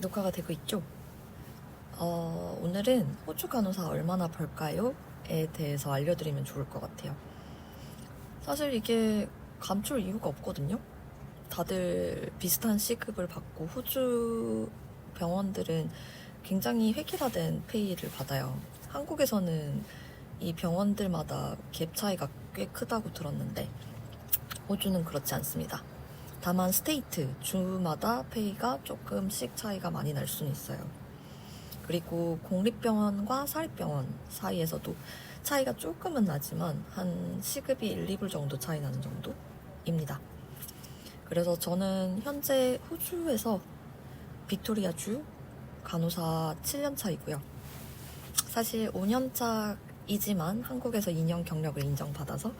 녹화가 되고 있죠? 오늘은 호주 간호사 얼마나 벌까요? 에 대해서 알려드리면 좋을 것 같아요. 사실 이게 감출 이유가 없거든요. 다들 비슷한 시급을 받고 호주 병원들은 굉장히 획일화된 페이를 받아요. 한국에서는 이 병원들마다 갭 차이가 꽤 크다고 들었는데 호주는 그렇지 않습니다. 다만 스테이트, 주마다 페이가 조금씩 차이가 많이 날 수는 있어요. 그리고 공립병원과 사립병원 사이에서도 차이가 조금은 나지만 한 시급이 1, 2불 정도 차이 나는 정도입니다. 그래서 저는 현재 호주에서 빅토리아주 간호사 7년 차이고요. 사실 5년 차이지만 한국에서 2년 경력을 인정받아서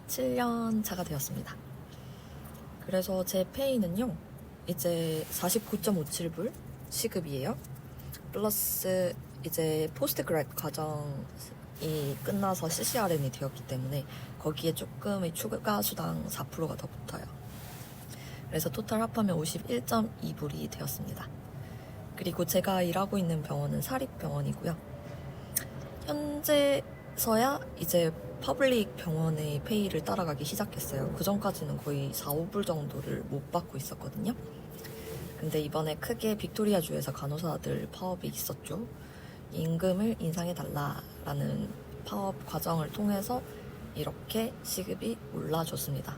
7년 차가 되었습니다. 그래서 제 페이는요, 이제 49.57불 시급이에요. 플러스 이제 포스트 그레드 과정이 끝나서 CCRN이 되었기 때문에 거기에 조금의 추가 수당 4%가 더 붙어요. 그래서 토탈 합하면 51.2불이 되었습니다. 그리고 제가 일하고 있는 병원은 사립병원이고요. 현재서야 이제 퍼블릭 병원의 페이를 따라가기 시작했어요. 그 전까지는 거의 4, 5불 정도를 못 받고 있었거든요. 근데 이번에 크게 빅토리아주에서 간호사들 파업이 있었죠. 임금을 인상해달라라는 파업 과정을 통해서 이렇게 시급이 올라줬습니다.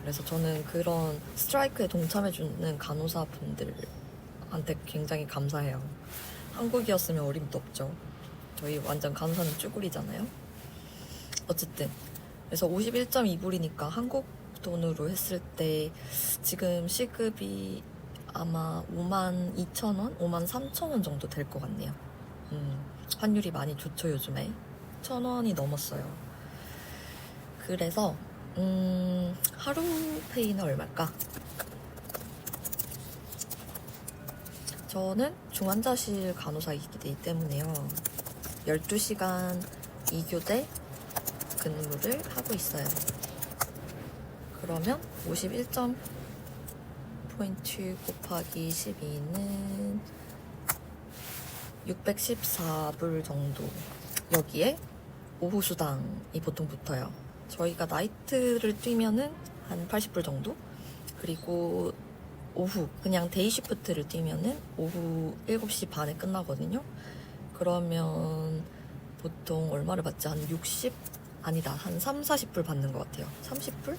그래서 저는 그런 스트라이크에 동참해주는 간호사분들한테 굉장히 감사해요. 한국이었으면 어림도 없죠. 저희 완전 간호사는 쭈구리잖아요. 어쨌든 그래서 51.2불이니까 한국 돈으로 했을 때 지금 시급이 아마 52,000원? 53,000원 정도 될 것 같네요. 환율이 많이 좋죠 요즘에. 1,000원이 넘었어요. 그래서 하루 페이는 얼마일까? 저는 중환자실 간호사이기 때문에요. 12시간 2교대 근무를 하고 있어요. 그러면 51.포인트 곱하기 12는 614불 정도. 여기에 오후 수당이 보통 붙어요. 저희가 나이트를 뛰면은 한 80불 정도? 그리고 오후, 그냥 데이 시프트를 뛰면은 오후 7시 반에 끝나거든요. 그러면 보통 얼마를 받지? 한 60? 아니다. 한 3, 40불 받는 것 같아요. 30불?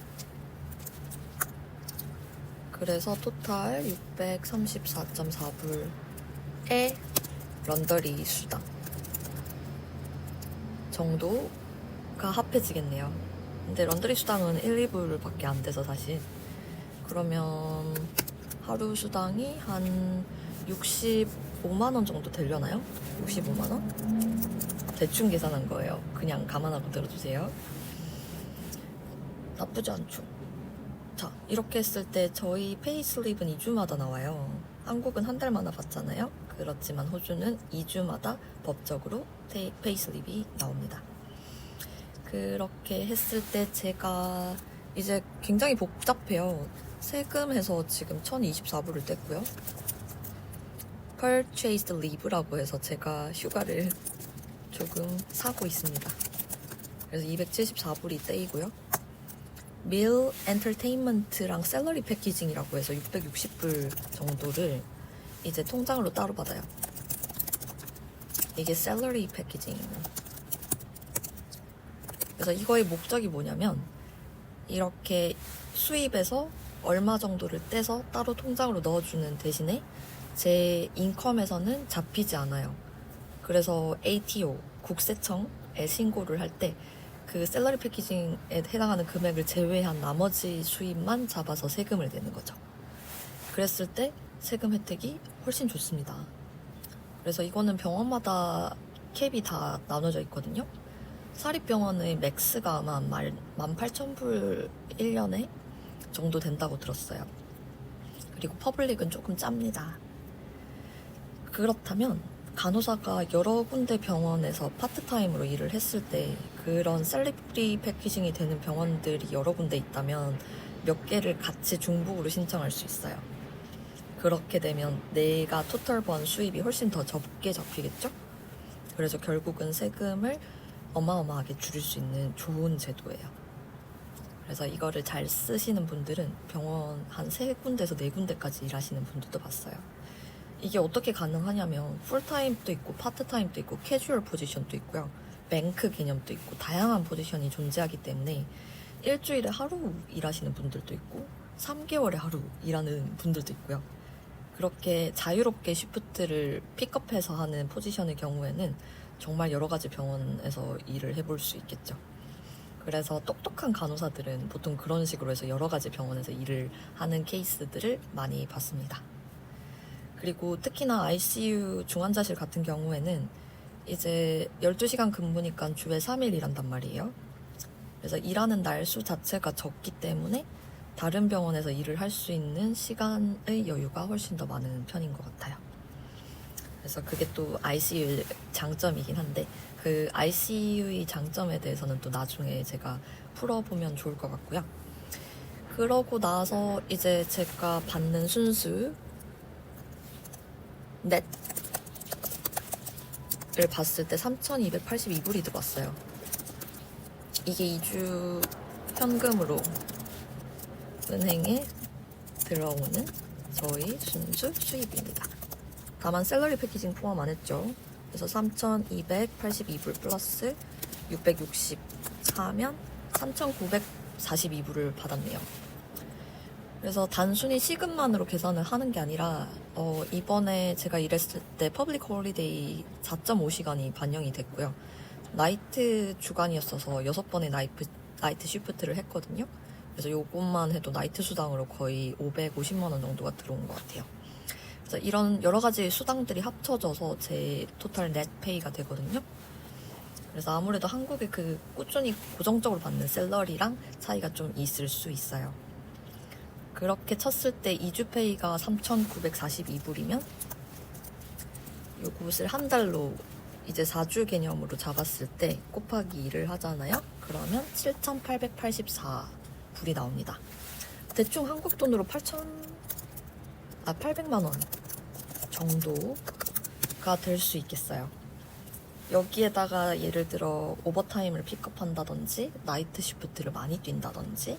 그래서 토탈 634.4불에 런더리 수당 정도가 합해지겠네요. 근데 런더리 수당은 1, 2불 밖에 안 돼서 사실. 그러면 하루 수당이 한 65만원 정도 되려나요? 65만원? 대충 계산한 거예요. 그냥 감안하고 들어주세요. 나쁘지 않죠. 자, 이렇게 했을 때 저희 페이슬립은 2주마다 나와요. 한국은 한 달마다 받잖아요. 그렇지만 호주는 2주마다 법적으로 페이슬립이 나옵니다. 그렇게 했을 때 제가 이제 굉장히 복잡해요. 세금해서 지금 1024불을 뗐고요. Purchased Leave라고 해서 제가 휴가를 조금 사고 있습니다. 그래서 274불이 떼이고요. Meal Entertainment랑 샐러리 패키징이라고 해서 660불 정도를 이제 통장으로 따로 받아요. 이게 샐러리 패키징이에요. 그래서 이거의 목적이 뭐냐면 이렇게 수입에서 얼마 정도를 떼서 따로 통장으로 넣어주는 대신에 제 인컴에서는 잡히지 않아요. 그래서 ATO, 국세청에 신고를 할 때 그 샐러리 패키징에 해당하는 금액을 제외한 나머지 수입만 잡아서 세금을 내는 거죠. 그랬을 때 세금 혜택이 훨씬 좋습니다. 그래서 이거는 병원마다 캡이 다 나눠져 있거든요. 사립병원의 맥스가 아마 18,000불 1년에 정도 된다고 들었어요. 그리고 퍼블릭은 조금 짭니다. 그렇다면 간호사가 여러 군데 병원에서 파트타임으로 일을 했을 때 그런 셀리브리 패키징이 되는 병원들이 여러 군데 있다면 몇 개를 같이 중복으로 신청할 수 있어요. 그렇게 되면 내가 토탈 번 수입이 훨씬 더 적게 잡히겠죠? 그래서 결국은 세금을 어마어마하게 줄일 수 있는 좋은 제도예요. 그래서 이거를 잘 쓰시는 분들은 병원 한 3군데에서 4군데까지 일하시는 분들도 봤어요. 이게 어떻게 가능하냐면 풀타임도 있고 파트타임도 있고 캐주얼 포지션도 있고요. 뱅크 개념도 있고 다양한 포지션이 존재하기 때문에 일주일에 하루 일하시는 분들도 있고 3개월에 하루 일하는 분들도 있고요. 그렇게 자유롭게 쉬프트를 픽업해서 하는 포지션의 경우에는 정말 여러 가지 병원에서 일을 해볼 수 있겠죠. 그래서 똑똑한 간호사들은 보통 그런 식으로 해서 여러 가지 병원에서 일을 하는 케이스들을 많이 봤습니다. 그리고 특히나 ICU 중환자실 같은 경우에는 이제 12시간 근무니까 주에 3일 일한단 말이에요. 그래서 일하는 날수 자체가 적기 때문에 다른 병원에서 일을 할 수 있는 시간의 여유가 훨씬 더 많은 편인 것 같아요. 그래서 그게 또 ICU의 장점이긴 한데 그 ICU의 장점에 대해서는 또 나중에 제가 풀어보면 좋을 것 같고요. 그러고 나서 이제 제가 받는 순수 넷을 봤을 때 3,282불이 들어왔어요. 이게 2주 현금으로 은행에 들어오는 저희 순수 수입입니다. 다만 샐러리 패키징 포함 안 했죠. 그래서 3,282불 플러스 664면 3,942불을 받았네요. 그래서 단순히 시급만으로 계산을 하는 게 아니라 이번에 제가 일했을 때 퍼블릭 홀리데이 4.5시간이 반영이 됐고요. 나이트 주간이었어서 6번의 나이트 쉬프트를 했거든요. 그래서 요것만 해도 나이트 수당으로 거의 550만 원 정도가 들어온 것 같아요. 그래서 이런 여러 가지 수당들이 합쳐져서 제 토탈 넷 페이가 되거든요. 그래서 아무래도 한국에 그 꾸준히 고정적으로 받는 샐러리랑 차이가 좀 있을 수 있어요. 그렇게 쳤을 때 2주 페이가 3,942불이면 요것을 한 달로 이제 4주 개념으로 잡았을 때 곱하기 2를 하잖아요. 그러면 7,884 불이 나옵니다. 대충 한국 돈으로 800만 원 정도가 될 수 있겠어요. 여기에다가 예를 들어 오버타임을 픽업한다든지 나이트 시프트를 많이 뛴다든지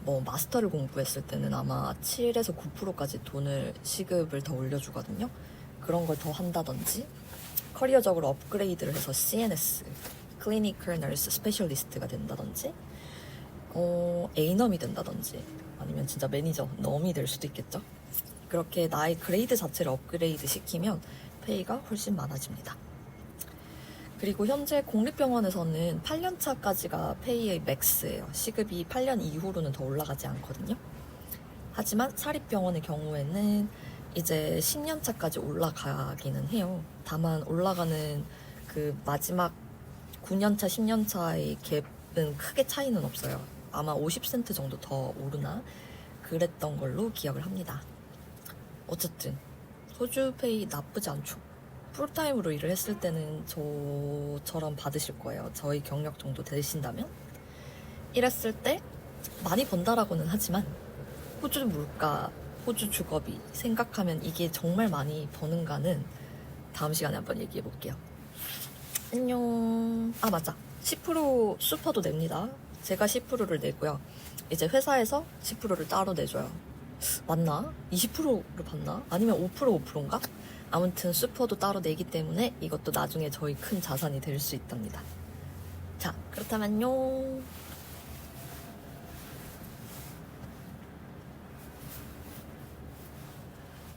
뭐 마스터를 공부했을 때는 아마 7에서 9%까지 돈을 시급을 더 올려주거든요. 그런 걸 더 한다든지 커리어적으로 업그레이드를 해서 CNS 클리니컬 너스 스페셜리스트가 된다든지 A넘이 된다든지 아니면 진짜 매니저 넘이 될 수도 있겠죠. 그렇게 나의 그레이드 자체를 업그레이드 시키면 페이가 훨씬 많아집니다. 그리고 현재 공립병원에서는 8년차까지가 페이의 맥스예요. 시급이 8년 이후로는 더 올라가지 않거든요. 하지만 사립병원의 경우에는 이제 10년차까지 올라가기는 해요. 다만 올라가는 그 마지막 9년차, 10년차의 갭은 크게 차이는 없어요. 아마 50센트 정도 더 오르나 그랬던 걸로 기억을 합니다. 어쨌든 호주 페이 나쁘지 않죠. 풀타임으로 일을 했을 때는 저처럼 받으실 거예요. 저희 경력 정도 되신다면. 이랬을 때 많이 번다라고는 하지만 호주 물가, 호주 주거비 생각하면 이게 정말 많이 버는가는 다음 시간에 한번 얘기해 볼게요. 안녕. 아 맞아. 10% 슈퍼도 냅니다. 제가 10%를 내고요. 이제 회사에서 10%를 따로 내줘요. 맞나? 20%로 받나? 아니면 5%인가? 아무튼 슈퍼도 따로 내기 때문에 이것도 나중에 저희 큰 자산이 될 수 있답니다. 자, 그렇다면요.